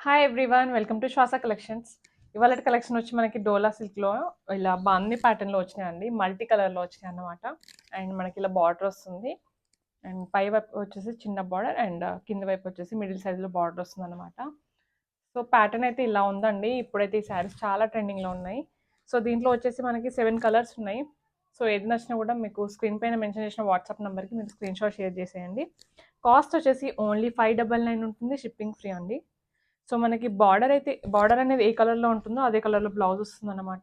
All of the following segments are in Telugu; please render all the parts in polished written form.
హాయ్ ఎవ్రీవన్, వెల్కమ్ టు శ్వాస కలెక్షన్స్. ఇవాళ కలెక్షన్ వచ్చి మనకి డోలా సిల్క్లో ఇలా బాందీ ప్యాటర్న్లో వచ్చినాయండి. మల్టీ కలర్లో వచ్చినాయి అన్నమాట. అండ్ మనకి ఇలా బార్డర్ వస్తుంది. అండ్ పై వైపు వచ్చేసి చిన్న బార్డర్ అండ్ కింద వైపు వచ్చేసి మిడిల్ సైజులో బార్డర్ వస్తుంది అనమాట. సో ప్యాటర్న్ అయితే ఇలా ఉందండి. ఇప్పుడైతే ఈ శారీస్ చాలా ట్రెండింగ్లో ఉన్నాయి. సో దీంట్లో వచ్చేసి మనకి 7 కలర్స్ ఉన్నాయి. సో ఏది నచ్చినా కూడా మీకు స్క్రీన్ పైన మెన్షన్ చేసిన వాట్సాప్ నెంబర్కి మీరు స్క్రీన్ షాట్ షేర్ చేసేయండి. కాస్ట్ వచ్చేసి ఓన్లీ 599 ఉంటుంది, షిప్పింగ్ ఫ్రీ అండి. సో మనకి బార్డర్ అనేది ఏ కలర్లో ఉంటుందో అదే కలర్లో బ్లౌజ్ వస్తుంది అనమాట.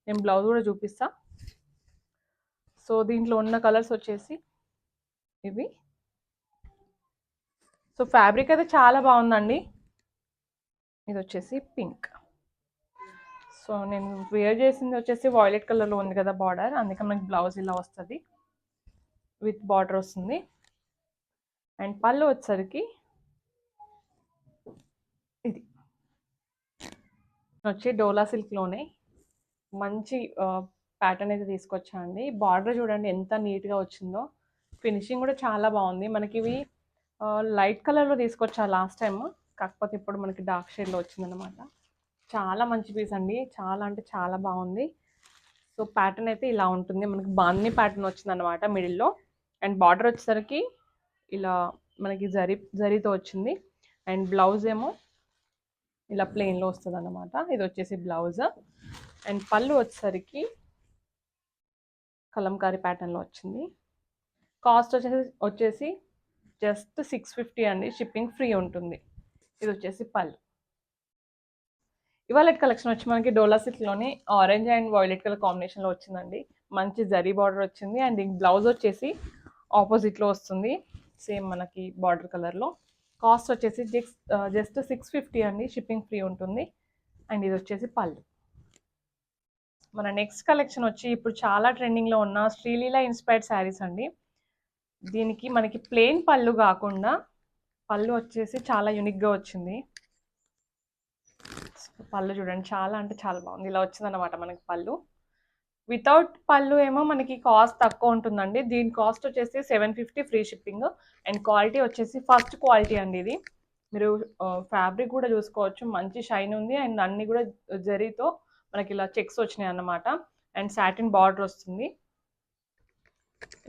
నేను బ్లౌజ్ కూడా చూపిస్తా. సో దీంట్లో ఉన్న కలర్స్ వచ్చేసి ఇవి. సో ఫ్యాబ్రిక్ అయితే చాలా బాగుందండి. ఇది వచ్చేసి పింక్. సో నేను వేర్ చేసింది వచ్చేసి వాయిలెట్ కలర్లో ఉంది కదా బార్డర్, అందుకే మనకి బ్లౌజ్ ఇలా వస్తుంది, విత్ బార్డర్ వస్తుంది. అండ్ పళ్ళు వచ్చేసరికి ఇది వచ్చి డోలా సిల్క్లోనే మంచి ప్యాటర్న్ అయితే తీసుకొచ్చా అండి. బార్డర్ చూడండి ఎంత నీట్గా వచ్చిందో. ఫినిషింగ్ కూడా చాలా బాగుంది. మనకి ఇవి లైట్ కలర్లో తీసుకొచ్చా లాస్ట్ టైం, కాకపోతే ఇప్పుడు మనకి డార్క్ షేడ్లో వచ్చిందనమాట. చాలా మంచి పీస్ అండి, చాలా అంటే చాలా బాగుంది. సో ప్యాటర్న్ అయితే ఇలా ఉంటుంది. మనకి బాందీ ప్యాటర్న్ వచ్చిందనమాట మిడిల్లో. అండ్ బార్డర్ వచ్చేసరికి ఇలా మనకి జరీతో వచ్చింది. అండ్ బ్లౌజ్ ఏమో ఇలా ప్లెయిన్లో వస్తుంది అనమాట. ఇది వచ్చేసి బ్లౌజ్. అండ్ పళ్ళు వచ్చేసరికి కలంకారీ ప్యాటర్న్లో వచ్చింది. కాస్ట్ వచ్చేసి జస్ట్ 650 అండి, షిప్పింగ్ ఫ్రీ ఉంటుంది. ఇది వచ్చేసి పళ్ళు. ఇవాళ కలెక్షన్ వచ్చి మనకి డోలా సిల్క్లోని ఆరెంజ్ అండ్ వైలెట్ కలర్ కాంబినేషన్లో వచ్చిందండి. మంచి జరీ బార్డర్ వచ్చింది. అండ్ ఈ బ్లౌజ్ వచ్చేసి ఆపోజిట్లో వస్తుంది, సేమ్ మనకి బార్డర్ కలర్లో. కాస్ట్ వచ్చేసి జస్ట్ 650 అండి, షిప్పింగ్ ఫ్రీ ఉంటుంది. అండ్ ఇది వచ్చేసి పళ్ళు. మన నెక్స్ట్ కలెక్షన్ వచ్చి ఇప్పుడు చాలా ట్రెండింగ్లో ఉన్న శ్రీలీల ఇన్స్పైర్డ్ శారీస్ అండి. దీనికి మనకి ప్లెయిన్ పళ్ళు కాకుండా పళ్ళు వచ్చేసి చాలా యూనిక్గా వచ్చింది. పళ్ళు చూడండి, చాలా అంటే చాలా బాగుంది. ఇలా వచ్చిందన్నమాట మనకి పళ్ళు. వితౌట్ పళ్ళు ఏమో మనకి కాస్ట్ తక్కువ ఉంటుందండి. దీని కాస్ట్ వచ్చేసి 750, ఫ్రీ షిప్పింగ్. అండ్ క్వాలిటీ వచ్చేసి ఫస్ట్ క్వాలిటీ అండి. ఇది మీరు ఫ్యాబ్రిక్ కూడా చూసుకోవచ్చు, మంచి షైన్ ఉంది. అండ్ అన్నీ కూడా జరీతో మనకి ఇలా చెక్స్ వచ్చినాయి అన్నమాట. అండ్ సాటిన్ బార్డర్ వస్తుంది,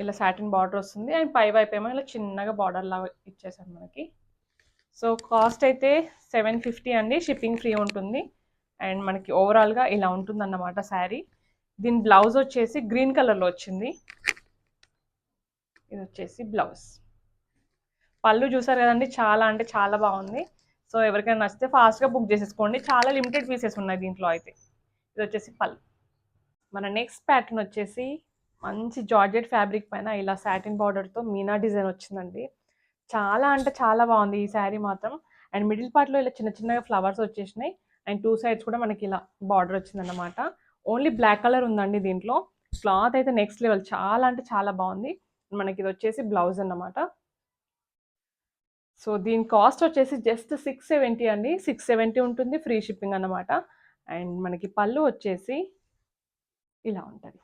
ఇలా సాటిన్ బార్డర్ వస్తుంది. అండ్ పై వైపు ఏమో ఇలా చిన్నగా బార్డర్ లాగా ఇచ్చేసారు మనకి. సో కాస్ట్ అయితే 750 అండి, షిప్పింగ్ ఫ్రీ ఉంటుంది. అండ్ మనకి ఓవరాల్గా ఇలా ఉంటుంది అన్నమాట శారీ. దీని బ్లౌజ్ వచ్చేసి గ్రీన్ కలర్లో వచ్చింది. ఇది వచ్చేసి బ్లౌజ్. పళ్ళు చూసారు కదండి, చాలా అంటే చాలా బాగుంది. సో ఎవరికైనా నచ్చితే ఫాస్ట్గా బుక్ చేసేసుకోండి, చాలా లిమిటెడ్ పీసెస్ ఉన్నాయి దీంట్లో అయితే. ఇది వచ్చేసి పళ్ళు. మన నెక్స్ట్ ప్యాటర్న్ వచ్చేసి మంచి జార్జెట్ ఫ్యాబ్రిక్ పైన ఇలా సాటిన్ బార్డర్తో మీనా డిజైన్ వచ్చిందండి. చాలా అంటే చాలా బాగుంది ఈ శారీ మాత్రం. అండ్ మిడిల్ పార్ట్లో ఇలా చిన్న చిన్నగా ఫ్లవర్స్ వచ్చేసినాయి. అండ్ 2 సైడ్స్ కూడా మనకి ఇలా బార్డర్ వచ్చిందన్నమాట. ఓన్లీ బ్లాక్ కలర్ ఉందండి దీంట్లో. క్లాత్ అయితే నెక్స్ట్ లెవెల్, చాలా అంటే చాలా బాగుంది. మనకి ఇది వచ్చేసి బ్లౌజ్ అన్నమాట. సో దీని కాస్ట్ వచ్చేసి జస్ట్ 670 అండి, 670 ఉంటుంది, ఫ్రీ షిప్పింగ్ అన్నమాట. అండ్ మనకి పళ్ళు వచ్చేసి ఇలా ఉంటుంది.